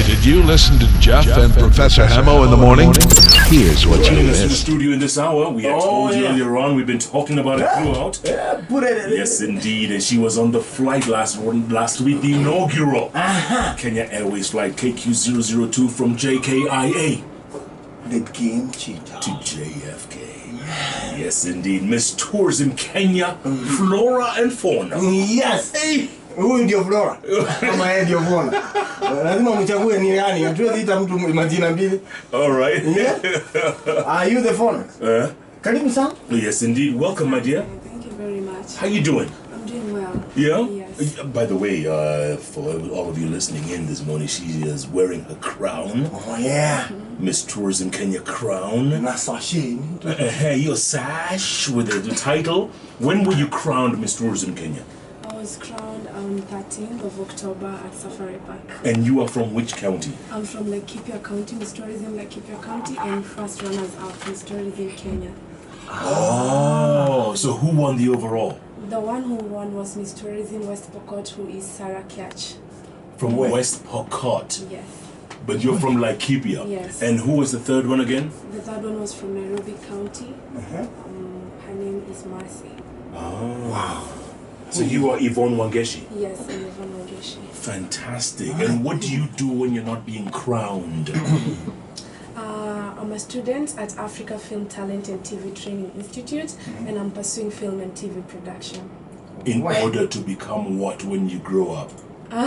Did you listen to Jeff and Professor Hamo in the morning? Here's what you Joining us in the missed. studio in this hour, we had told you earlier on, we've been talking about it throughout. Yes, indeed, and she was on the flight last week, the inaugural Kenya Airways flight KQ002 from JKIA The game cheater to JFK. Yes, indeed, Miss Tourism Kenya, Flora and Fauna. Yes. Huyu ndio Flora. Kama yeye ndio Fauna. Lazima mchague ni nani. Hatuwezi ita mtu majina mbili. All right. Are you the Fauna? Karibu sana. Yes, indeed. Welcome, my dear. Thank you very much. How you doing? I'm doing well. Yeah? Yes. By the way, for all of you listening in this morning, she is wearing her crown. Oh yeah. Miss Tourism Kenya crown. Na sashi. Your sash with the title. When were you crowned Miss Tourism Kenya? I was crowned on 13th of October at Safari Park. And you are from which county? I'm from Laikipia County, Miss Tourism Laikipia County, and first runners up Miss Tourism Kenya. Oh, so who won the overall? The one who won was Miss Tourism West Pokot, who is Sarah Kiach. From West Pokot. Yes. But you're from Laikipia. Yes. And who was the third one again? The third one was from Nairobi County. Her name is Marcy. Oh. Wow. So you are Yvonne Wangechi? Yes, I'm Yvonne Wangechi. Fantastic. And what do you do when you're not being crowned? I'm a student at Africa Film Talent and TV Training Institute, and I'm pursuing film and TV production. In order to become what when you grow up? In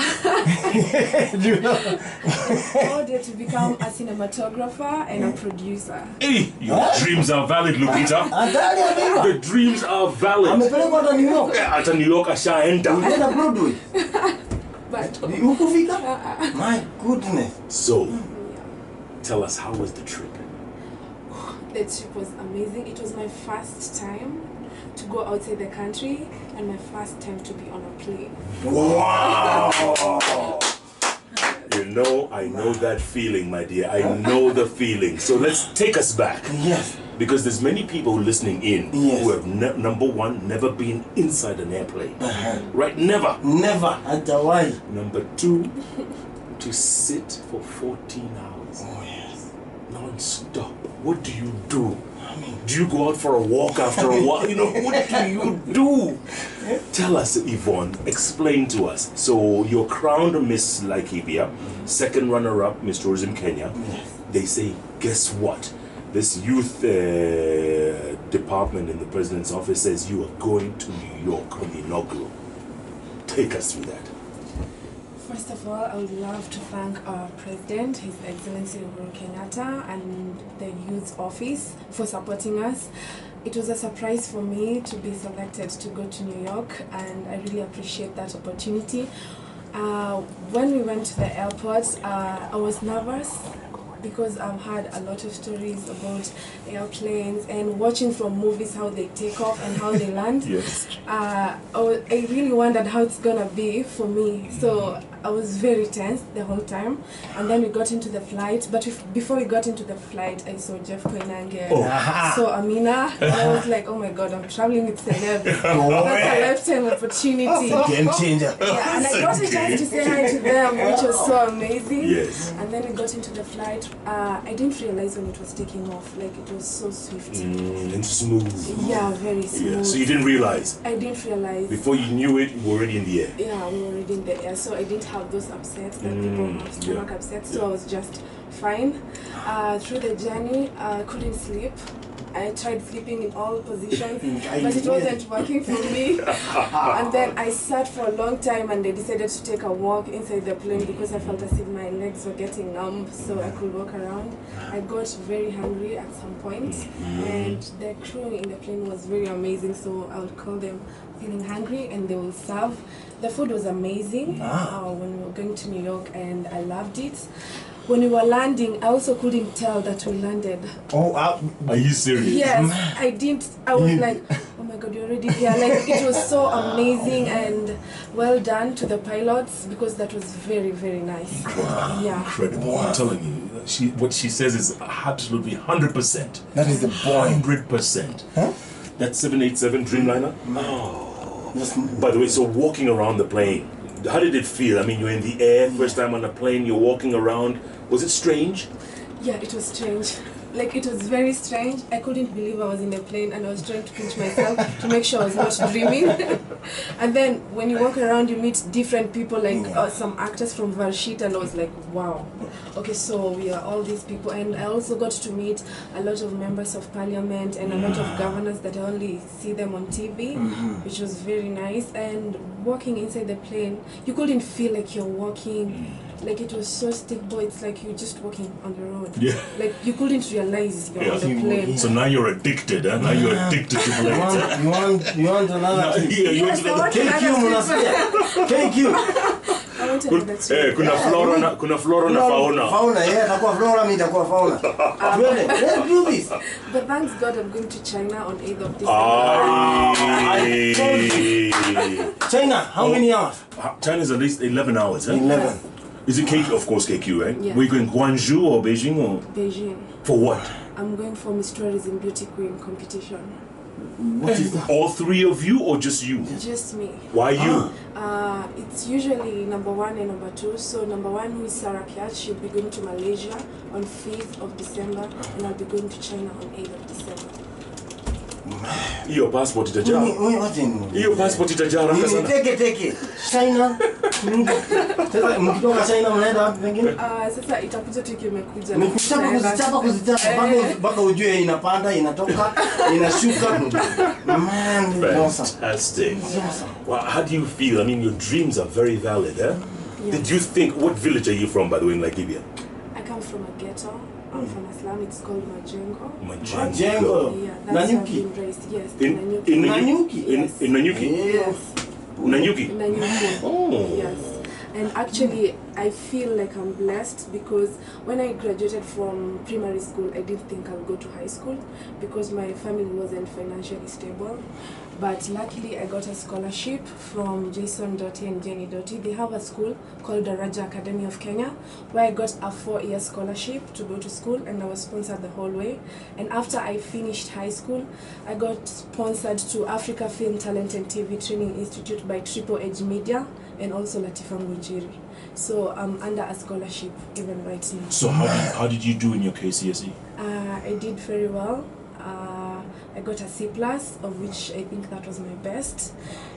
order to become a cinematographer and a producer. Hey, your dreams are valid, Lupita. The dreams are valid. Amepelekwa hata New York. Hata New York ashaenda. Unaenda Broadway. But Ukufika? My goodness. So, tell us, how was the trip? the trip was amazing. It was my first time to go outside the country and my first time to be on a plane. Wow! You know, I know that feeling, my dear. I know the feeling. So let's take us back. Yes. Because there's many people listening in Yes. who have, number one, never been inside an airplane. Right? Never. Never. Otherwise. Number two, to sit for 14 hours. Oh, yes. Non-stop. What do you do? Do you go out for a walk after a while? You know, what do you do? Tell us, Yvonne, explain to us. So you're crowned Miss Laikipia, second runner-up Miss Tourism Kenya. Yes. They say, guess what? This youth department in the president's office says you are going to New York on the inaugural. Take us through that. First of all, I would love to thank our President, His Excellency Uhuru Kenyatta, and the Youth Office for supporting us. It was a surprise for me to be selected to go to New York, and I really appreciate that opportunity. When we went to the airport, I was nervous because I've heard a lot of stories about airplanes and watching from movies how they take off and how they land. Yes. I really wondered how it's gonna be for me. So I was very tense the whole time. And then we got into the flight. But before we got into the flight, I saw Jeff Koinange. So Amina, and I was like, oh my God, I'm traveling with celebs. That's a lifetime opportunity. Game changer. Yeah, and I got a chance to say hi to them, which was so amazing. Yes. And then we got into the flight. I didn't realize when it was taking off. Like, it was so swift. And smooth. Yeah, very smooth. Yeah. So you didn't realize? I didn't realize. Before you knew it, you were already in the air. Yeah, we were already in the air. So I didn't have those upsets that people have stomach upsets. So I was just fine. Through the journey, I couldn't sleep. I tried sleeping in all positions, but it wasn't working for me. And then I sat for a long time and I decided to take a walk inside the plane because I felt as if my legs were getting numb, so I could walk around. I got very hungry at some point, and the crew in the plane was very amazing, so I would call them feeling hungry and they will serve. The food was amazing when we were going to New York, and I loved it. When we were landing, I also couldn't tell that we landed. Oh, Are you serious? Yes, I didn't. I was like, oh my God, you're already here. Like, it was so amazing and well done to the pilots because that was very, very nice. Wow. Yeah. Incredible. I'm telling you, what she says is absolutely 100%. that is the point. 100%. Huh? That 787 Dreamliner? Oh. By the way, so walking around the plane, How did it feel? I mean, you're in the air, first time on a plane, you're walking around. Was it strange? Yeah, it was strange. Like, it was very strange. I couldn't believe I was in a plane and I was trying to pinch myself to make sure I was not dreaming. And then when you walk around, you meet different people, like some actors from Varshit, and I was like, wow. Okay, so we are all these people. And I also got to meet a lot of members of parliament and a lot of governors that I only see them on TV, which was very nice. And walking inside the plane, you couldn't feel like you're walking. Like, it was so stick, boy. It's like you're just walking on the road. Yeah. Like, you couldn't realize you're on the plane. So now you're addicted, huh? Now you're addicted to planes. You want another trip? Yeah, you want another trip. Thank you. I want another trip. Kuna flora na fauna. Fauna, yeah. Takuwa flora, mi takuwa fauna. Really? Let's do this. But thanks God, I'm going to China on 8th of December. China, how many hours? China is at least 11 hours, huh? 11. Is it KQ? Of course, KQ, right? Yeah. We're going Guangzhou or Beijing or? Beijing. For what? I'm going for Miss Tourism Beauty Queen competition. What is that? All three of you or just you? Just me. Why you? It's usually number 1 and number 2. So number 1, who is Sarah Kiat, she'll be going to Malaysia on 5th of December, and I'll be going to China on 8th of December. Your passport itajaa. Your passport itajaa haraka sana. Take. China. Sasa mkitoka China mnaenda wapi pengine? Sasa itakuja tu kimekuja. Ni kuchapa mpaka ujue inapanda, inatoka, inashuka. Man, fantastic. Well, how do you feel? I mean, your dreams are very valid, eh? Yeah. Did you think, what village are you from, by the way, in Laikipia? I come from a ghetto. I'm from a slum. It's called Majengo. Majengo. Yeah, that's how I've been raised. Yes, in Nanyuki. Yes. In Nanyuki? Yes. Nanyuki? Nanyuki. Oh. Yes. And actually, I feel like I'm blessed because when I graduated from primary school, I didn't think I'll go to high school because my family wasn't financially stable. But luckily, I got a scholarship from Jason Doty and Jenny Doty. They have a school called the Raja Academy of Kenya, where I got a 4-year scholarship to go to school, and I was sponsored the whole way. And after I finished high school, I got sponsored to Africa Film Talent and TV Training Institute by Triple Edge Media and also Latifa Ngunjiri. So I'm under a scholarship even right now. So how did you do in your KCSE? I did very well. I got a C+, of which I think that was my best.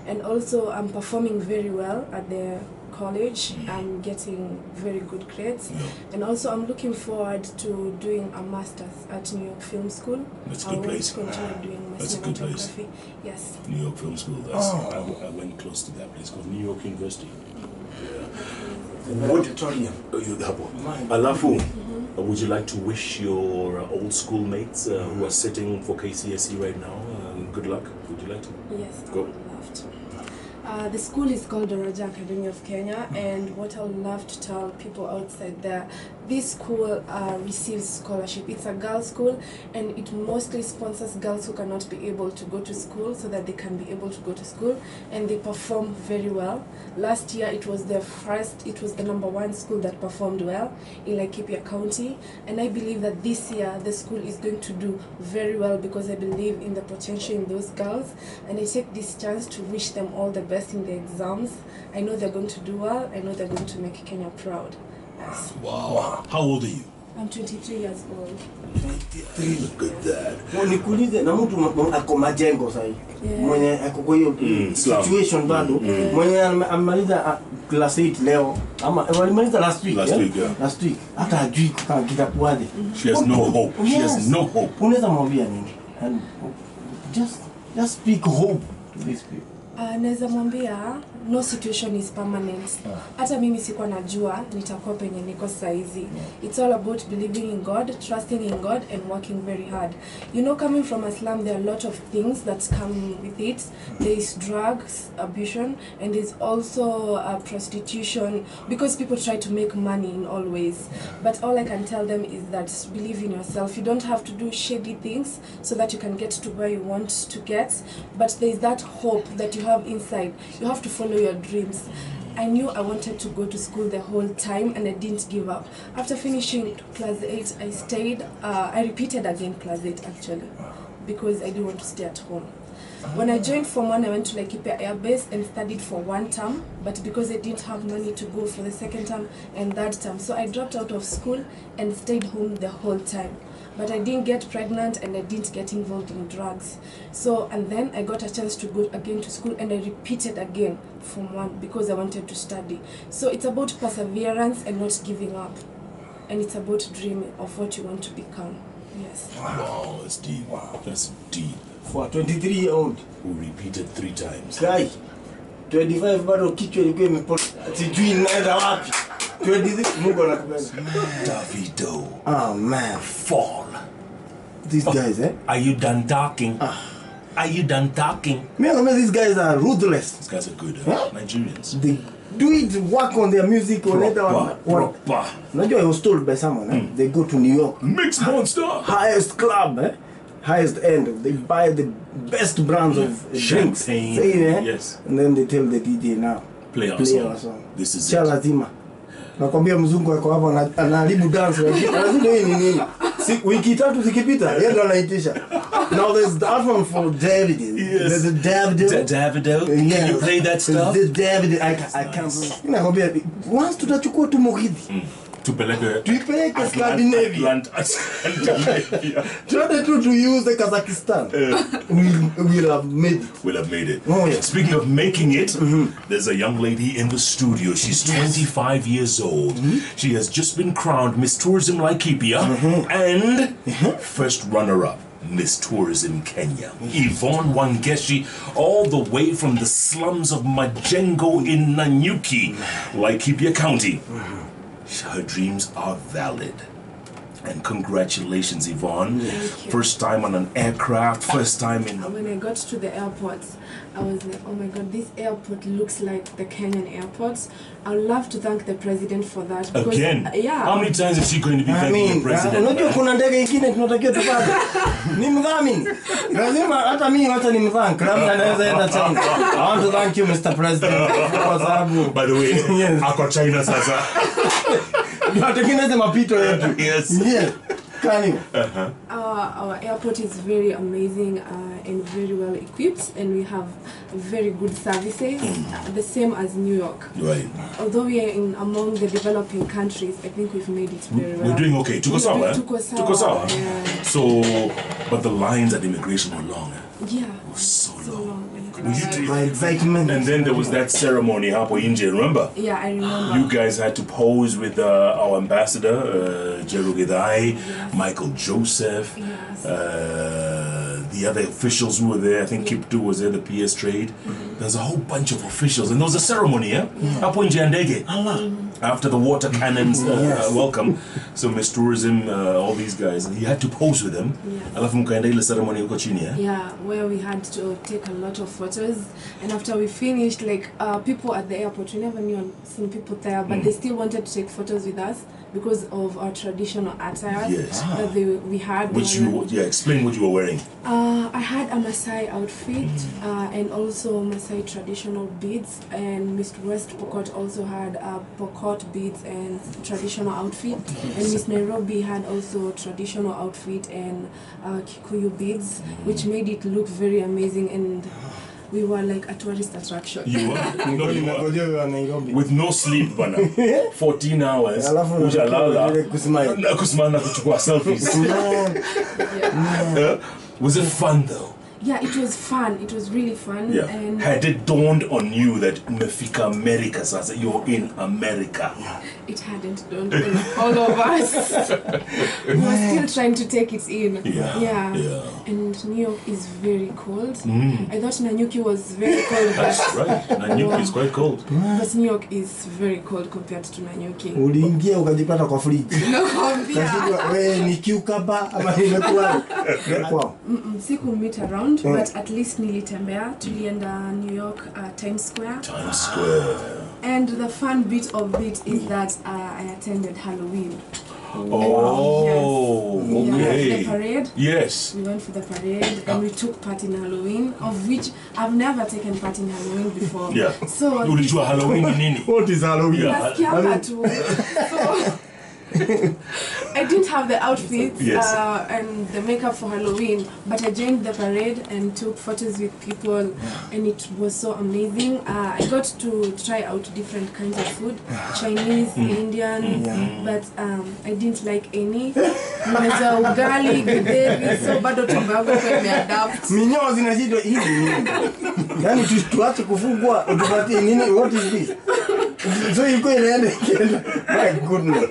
And also I'm performing very well at the college. I'm getting very good grades. Yeah. And also I'm looking forward to doing a master's at New York Film School. That's a good place. Continue doing my cinematography. Yes. New York Film School. That's, I went close to that place called New York University. Yeah. What Alafu, would you like to wish your old schoolmates who are sitting for KCSE right now good luck? Would you like to? Yes, go. I would love to. The school is called the Raja Academy of Kenya, and what I would love to tell people outside there, this school receives scholarship. It's a girls' school, and it mostly sponsors girls who cannot be able to go to school so that they can be able to go to school, and they perform very well. Last year, it was the number 1 school that performed well in Laikipia County, and I believe that this year the school is going to do very well because I believe in the potential in those girls, and I take this chance to wish them all the best in the exams. I know they're going to do well. I know they're going to make Kenya proud. Yes. Wow. How old are you? I'm 23 years old. 23, look at that. Nikuulize na mtu ako Majengo sasa hivi. Mwenye ako kwa hiyo situation bado. Mwenye amemaliza class 8 leo ama walimaliza last week. Last week. Hata hajui kitakuwaje. She has no hope. She has no hope. Unaweza mwambia nini? And just speak hope to these people. Naweza mwambia no situation is permanent. Hata mimi sikuwa najua nitakuwa penye niko sasa hizi. It's all about believing in God, trusting in God and working very hard. You know, coming from a slum, there are a lot of things that come with it. There is drugs, abuse, and there's also prostitution because people try to make money in all ways. But all I can tell them is that believe in yourself. You don't have to do shady things so that you can get to where you want to get. But there's that hope that you have inside. You have to follow your dreams. I knew I wanted to go to school the whole time and I didn't give up. After finishing class 8, I stayed. I repeated again class 8 actually because I didn't want to stay at home. When I joined Form 1, I went to Laikipia Air Base and studied for 1 term, but because I didn't have money to go for the 2nd term and 3rd term, so I dropped out of school and stayed home the whole time. But I didn't get pregnant and I didn't get involved in drugs. So, and then I got a chance to go again to school and I repeated again Form 1 because I wanted to study. So it's about perseverance and not giving up. And it's about dreaming of what you want to become. Yes. Wow, that's deep. Wow. That's deep. For a 23-year-old who repeated 3 times. guy, 25 bado kichwa ilikuwa imepota, sijui naenda wapi. 23 Mungu anakubali. Davido. Oh man, Fall. these guys, eh? Are you done talking? Are you done talking? Me, I mean, these guys are ruthless. These guys are good, Huh? Nigerians. They do it, work on their music. Proper. Najua, I was told by someone, they go to New York, Mixed monster. highest club, highest end. They buy the best brands of drinks. Champagne. Say, Yes. And then they tell the DJ now, Play our song. This is Cha it. lazima. Nakwambia mzungu ako hapa anaharibu dance. Anazidi hii ni nini? Wiki 3 zikipita, yeye ndo anaitisha. Now there's that one for David. Yes. There's a Davido. Davido. Can Yeah. you play that stuff? The David, I can't. Nakwambia once tutachukua tu muhidi. Tuipeleke Scandinavia. Try to use the Kazakhstan. We'll have made it. We'll have made it. Oh, yeah. Speaking of making it, there's a young lady in the studio. She's 25 years old. She has just been crowned Miss Tourism Laikipia and first runner-up Miss Tourism Kenya. Yvonne Wangechi, all the way from the slums of Majengo in Nanyuki, Laikipia County. Her dreams are valid. And congratulations, Yvonne. Thank you. First time on an aircraft, first time in... When I got to the airport, I was like, oh my god, this airport looks like the Kenyan airports. I'd love to thank the president for that. Because, Again? yeah. How many times is she going to be thanking the president? Unajua kuna ndege ingine tunatakiwa tupate. Ni mdhamini. Lazima hata mimi hata ni mdhamini. Labda anaweza enda China. I want to thank you, Mr. President. Kwa sababu By the way, yes. ako China sasa. Tunatengeneza mapito yetu. Yes. Yes. Our airport is very amazing and very well equipped, and we have very good services, the same as New York. Right. Although we are in among the developing countries, I think we've made it very well. We're doing okay. Tuko sawa, eh? Tuko sawa. Tuko sawa. Yeah. So, but the lines at immigration were long. Yeah. So long. My excitement. And then there was that ceremony hapo nje, remember? Yeah, I remember. You guys had to pose with our ambassador, Jero Gedai, Yes. Michael Joseph, Yes. the other officials who were there. I think Kiptu was there, the PS Trade. There's a whole bunch of officials, and there was a ceremony, hapo nje ya ndege. After the water cannons welcome. So Miss Tourism, all these guys, he had to pose with them. Alafu mkaenda ile ceremony huko chini, Yeah, where we had to take a lot of photos, and after we finished, like people at the airport, we never knew some people there, but they still wanted to take photos with us because of our traditional attire that we had. Which explain what you were wearing. I had a Maasai outfit and also Maasai traditional beads, and Miss West Pokot also had Pokot beads and traditional outfit, and Miss Nairobi had also traditional outfit and Kikuyu beads, which made it look very amazing, and we were like a tourist attraction. You were? No, you were. With no sleep, bana. 14 hours. Ujalala. Kusimama kuchukua selfies. Was it fun though? Yeah, it was fun. It was really fun. Yeah. And had it dawned on you that Mefika America, sasa you're in America? It hadn't dawned on all of us. We were still trying to take it in. Yeah. And New York is very cold. I thought Nanyuki was very cold. That's right. Nanyuki is quite cold. But New York is very cold compared to Nanyuki. Uliingia ukajipata kwa fridge. No, wewe ni cucumber ama imekuwa? Siku meet around, but at least nilitembea. Tulienda New York Times Square. Times Square. And the fun bit of it is that I attended Halloween. Oh, okay. Yeah, the parade. Yes. We went for the parade and we took part in Halloween, of which I've never taken part in Halloween before. Yeah. So Ulijua Halloween ni nini? What is Halloween? nasikianga tu. So I didn't have the outfits Yes. and the makeup for Halloween, but I joined the parade and took photos with people, and it was so amazing. I got to try out different kinds of food, Chinese, Indian, but I didn't like any. Nimeza ugali, githeri, so bado tumbago kwa imeadapt. Minyoo zinashindwa hivi. Yaani tuache kufungwa utupatie nini? What is this? So you go in. My goodness.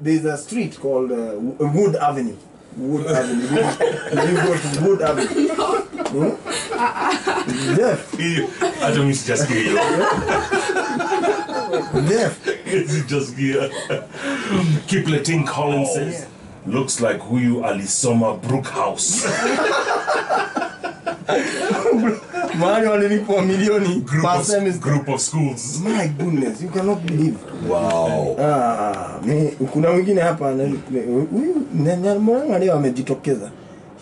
There's a street called Wood Avenue. Wood Avenue. You go to Wood Avenue. Deaf. I don't mean to just hear you. Deaf. It's just here. Kipleting Collins says, looks like Huyu Alisoma Brookhouse. Mahali walilipo milioni per semester. Group of schools. My goodness, you cannot believe. Wow. Kuna mwingine hapa mwana leo amejitokeza.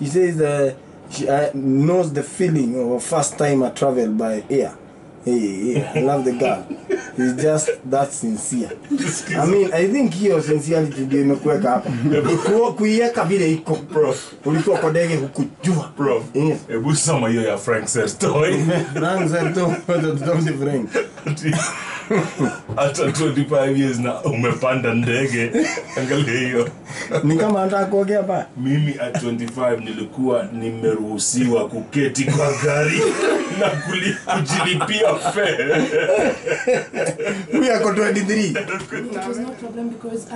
He says she knows the feeling of a first time I travel by air. Hey, I love the girl. He's just that sincere. I mean, I think hiyo sincerity ndio imekuweka hapa. Kuiweka vile iko, prof. Ulikuwa kwa ndege hukujua, Prof. Ebu soma hiyo ya Frank Sertoy. Frank Sertoy, the Frank. After 25 years na umepanda ndege. Angalia hiyo. Ni kama anataka kuongea hapa. Mimi at 25 nilikuwa nimeruhusiwa kuketi kwa gari na kujilipia fare. We are 23. It was no problem because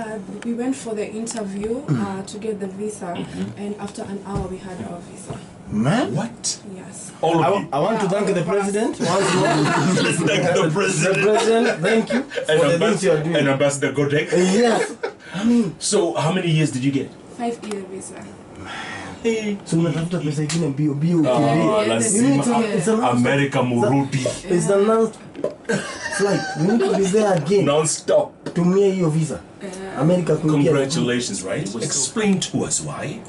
we went for the interview to get the visa, and after an hour we had our visa. Man? What? Yes. All of you. I want to thank the president. Once more. Let's thank the president. The president, thank you for the things you are doing. And Ambassador Godek. Yes. I mean, so how many years did you get? 5-year visa. So unatafuta pesa ingine bio lazima America Murudi. It's a non-flight. We need to be there again. Non-stop. Tumia hiyo visa. America. Congratulations, right? Explain to us why.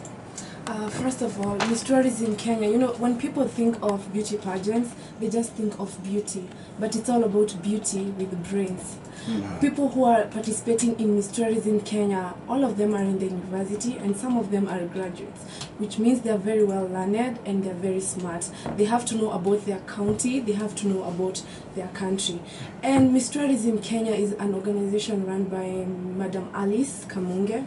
First of all, Miss Tourism Kenya, you know, when people think of beauty pageants, they just think of beauty. But it's all about beauty with brains. People who are participating in Miss Tourism Kenya, all of them are in the university and some of them are graduates, which means they are very well learned and they are very smart. They have to know about their county, they have to know about their country. And Miss Tourism Kenya is an organization run by Madam Alice Kamunge,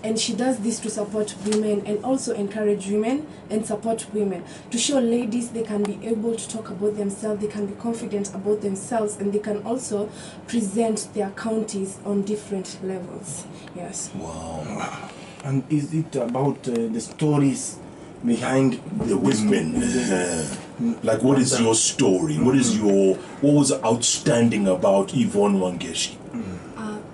and she does this to support women and also encourage women and support women, to show ladies they can be able to talk about themselves, they can be confident about themselves, and they can also present their counties on different levels. Yes. Wow. And is it about the stories behind the women? Like, what is your story? What was outstanding about Yvonne Wangechi?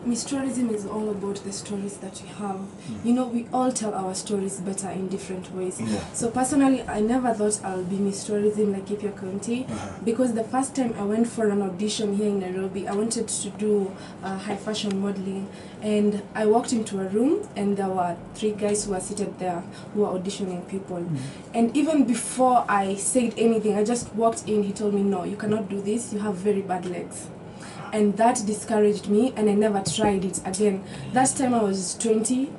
Miss Tourism is all about the stories that we have. You know, we all tell our stories better in different ways. So personally, I never thought I'll be Miss Tourism Laikipia County, because the first time I went for an audition here in Nairobi, I wanted to do high fashion modeling, and I walked into a room and there were 3 guys who were seated there who were auditioning people. And even before I said anything, I just walked in, he told me, no, you cannot do this, you have very bad legs. And that discouraged me, and I never tried it again. That time I was 20.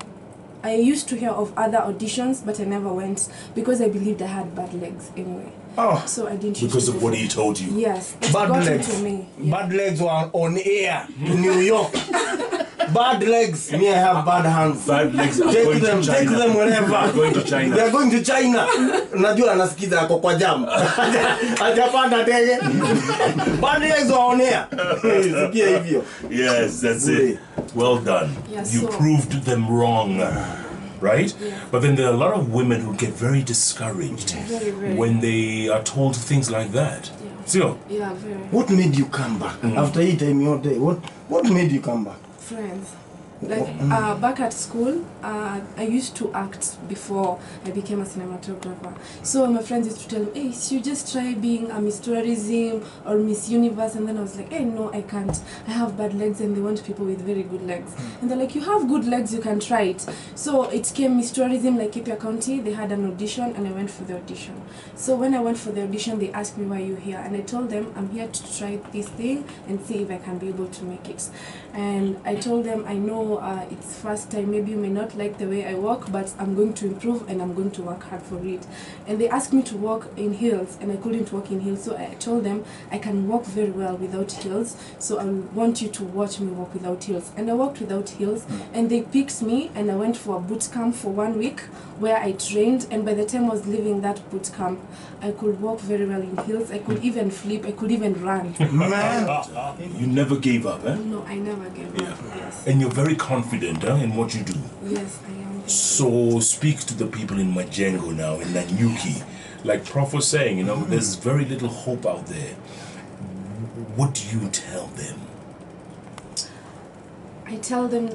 I used to hear of other auditions, but I never went because I believed I had bad legs anyway. Oh, so I didn't. Because of what he told you. Yes, it bad got legs. into me. Yeah. Bad legs were on air in New York. Bad legs. Me, I have bad hands. Bad legs. Take them wherever. They're going to China. They're going to China. Najua anasikiza ako kwa jam. Hajapanda ndege. Bad legs are on air. Sikia hivyo. Yes, that's it. Well done. Yes, you so proved them wrong. Right? Yeah. But then there are a lot of women who get very discouraged very. when they are told things like that. Yeah. So, Yeah, very. What made you come back after 8 time your day? What made you come back? Friends. Like back at school, I used to act before I became a cinematographer. So my friends used to tell me, hey, you just try being a Miss Tourism or Miss Universe. And then I was like, hey, no, I can't. I have bad legs and they want people with very good legs. And they're like, you have good legs, you can try it. So it came Miss Tourism, Laikipia County. They had an audition and I went for the audition. So when I went for the audition, they asked me, why are you here? And I told them, I'm here to try this thing and see if I can be able to make it. And I told them, I know it's first time, maybe you may not like the way I walk, but I'm going to improve and I'm going to work hard for it. And they asked me to walk in heels and I couldn't walk in heels, so I told them I can walk very well without heels, so I want you to watch me walk without heels. And I walked without heels and they picked me and I went for a boot camp for 1 week where I trained, and by the time I was leaving that boot camp, I could walk very well in heels, I could even flip, I could even run. Man, you never gave up, eh? No, I never gave up, yes. And you're very confident in what you do. Yes, I am. So speak to the people in Majengo now, in Nanyuki. Like Prof was saying, you know, there's very little hope out there. What do you tell them? I tell them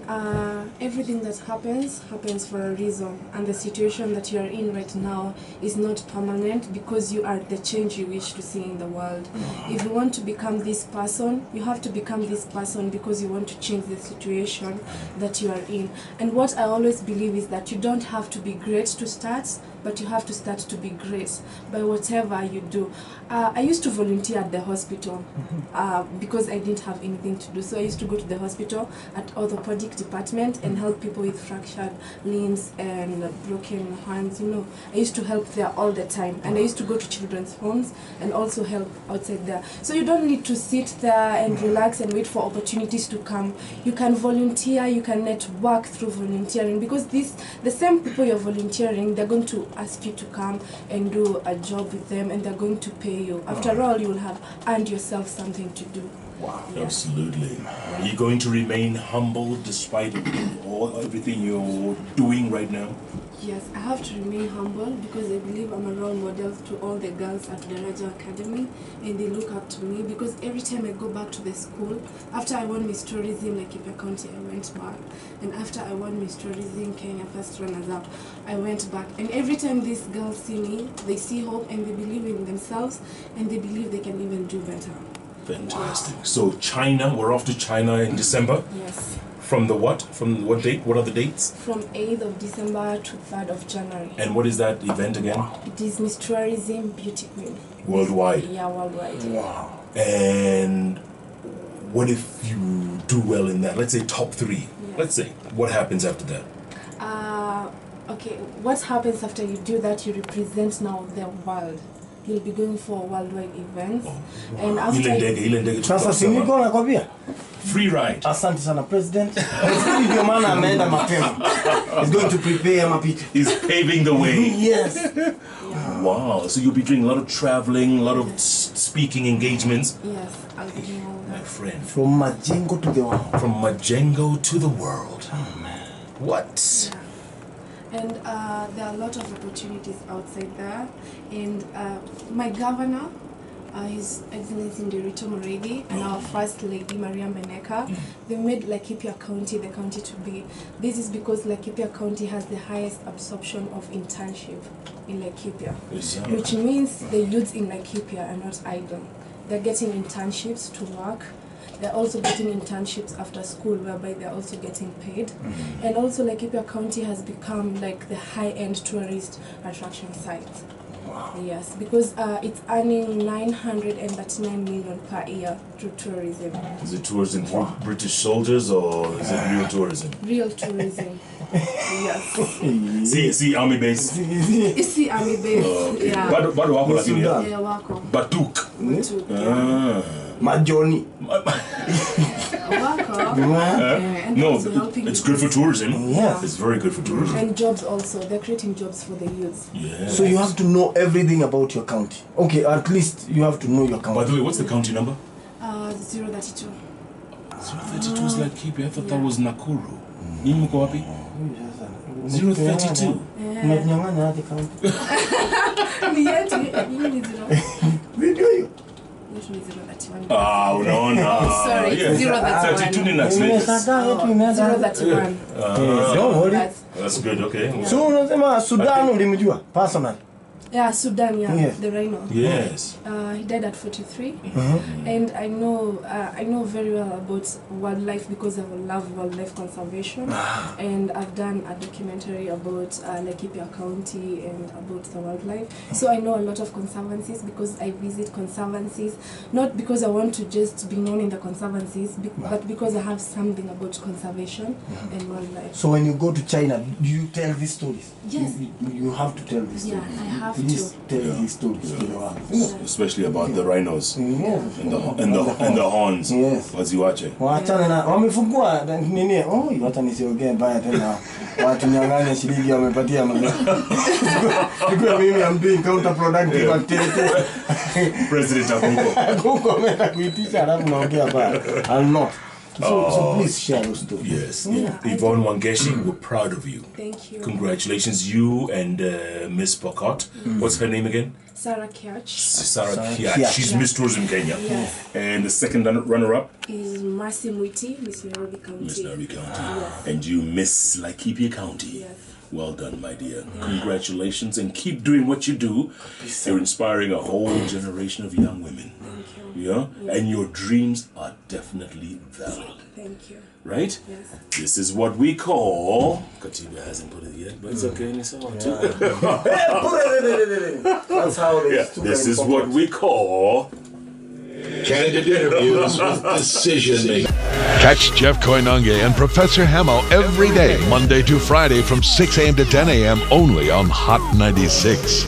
everything that happens for a reason, and the situation that you are in right now is not permanent because you are the change you wish to see in the world. If you want to become this person, you have to become this person because you want to change the situation that you are in. And what I always believe is that you don't have to be great to start, but you have to start to be great by whatever you do. I used to volunteer at the hospital because I didn't have anything to do. So I used to go to the hospital at orthopedic department and help people with fractured limbs and broken hands. You know, I used to help there all the time. And I used to go to children's homes and also help outside there. So you don't need to sit there and relax and wait for opportunities to come. You can volunteer, you can network through volunteering, because the same people you're volunteering, they're going to ask you to come and do a job with them, and they're going to pay you. After all, you will have earned yourself something to do. Wow, yeah. Absolutely. Are you going to remain humble despite everything you're doing right now? Yes, I have to remain humble because I believe I'm a role model to all the girls at the Raja Academy, and they look up to me because every time I go back to the school, after I won Miss Tourism Laikipia County, I went back, and after I won Miss Tourism Kenya First Runners Up, I went back, and every time these girls see me, they see hope and they believe in themselves and they believe they can even do better. Fantastic. Wow. So China, we're off to China in December? Yes. From the what? From what date? What are the dates? From 8th of December to 3rd of January. And what is that event again? It is Miss Tourism Beauty Queen. Worldwide? Yeah, worldwide. Wow. And what if you do well in that? Let's say top 3. Yes. Let's say. What happens after that? Okay, what happens after you do that? You represent now the world. You'll be going for worldwide events. Oh. And after free ride. Asante sana president. Ndio maana ameenda mapema. He's going to prepare mapito. He's paving the way. Yes. Yeah. Wow. So you'll be doing a lot of traveling, a lot of speaking engagements. Yes, I'll be doing all that. My friend. From Majengo to the world. From Majengo to the world. Oh man. What? Yeah. And there are a lot of opportunities outside there. And my governor, His Excellency Nderitu Muregi, and our First Lady Maria Meneka, they made Laikipia County the county to be. This is because Laikipia County has the highest absorption of internship in Laikipia, exactly. Which means the youths in Laikipia are not idle. They're getting internships to work. They're also getting internships after school, whereby they're also getting paid. And also Laikipia County has become like the high-end tourist attraction site. Wow. Yes, because it's earning 939 million per year through tourism. Is it tourism for British soldiers or is it real tourism? Real tourism. Yes. See army base. See army base. Okay. Yeah. Bado wako lakini. Yeah, wako. Batuk. Yeah. Majoni. No, it's good for tourism. Yeah. It's very good for tourism. And jobs also. They're creating jobs for the youth. Yeah. So you have to know everything about your county. Okay, at least you have to know your county. By the way, what's the county number? 032. 032 is Laikipia. I thought that was Nakuru. Nini mko wapi? 032. Unanyang'anya hadi county. Ni yetu, ni zero. Video hiyo. yetu ni 031. Unaona. Sorry, 031. 32 ni next latest. 031. Don't worry. That's good, okay. So unasema Sudan ulimjua personally? Yeah, Sudan, Yes. the rhino. Yes. He died at 43, and I know very well about wildlife because I love wildlife conservation, and I've done a documentary about Laikipia County and about the wildlife. So I know a lot of conservancies because I visit conservancies, not because I want to just be known in the conservancies, but because I have something about conservation and wildlife. So when you go to China, do you tell these stories? Yes. You have to tell these stories. Yeah, I have Please to. tell these stories to the world. Especially about the rhinos Yes. and the horns. Yes. Waziwache. Waachane na wamefungua nini? Wacha nisiongee mbaya tena. Watu nyang'anya shilingi wamepatia mzee. Nikuwa mimi am doing counterproductive activity. President Akunko. Akunko ameenda kuitisha alafu naongea mbaya. I'll not. So please share those stories. Yes. Yvonne Wangechi, we're proud of you. Thank you. Congratulations, you and Miss Pokot. What's her name again? Sarah Kiach. Sarah Kiach. Kiach. She's Miss Tourism Kenya. Yes. And the second runner-up? Is Mercy Mwiti, Miss Nairobi County. Miss Nairobi County. Yes. And you Miss Laikipia County. Yes. Well done, my dear. Congratulations, and keep doing what you do. You're inspiring a whole generation of young women. Thank you. Yeah? And your dreams are definitely valid. Thank you. Right? Yes. This is what we call... Katiba hasn't put it yet, but it's okay. It's all too. That's how they This is what we call... Candid interviews with decision making. Catch Jeff Koinange and Professor Hamo every day, Monday to Friday from 6 a.m. to 10 a.m. only on Hot 96.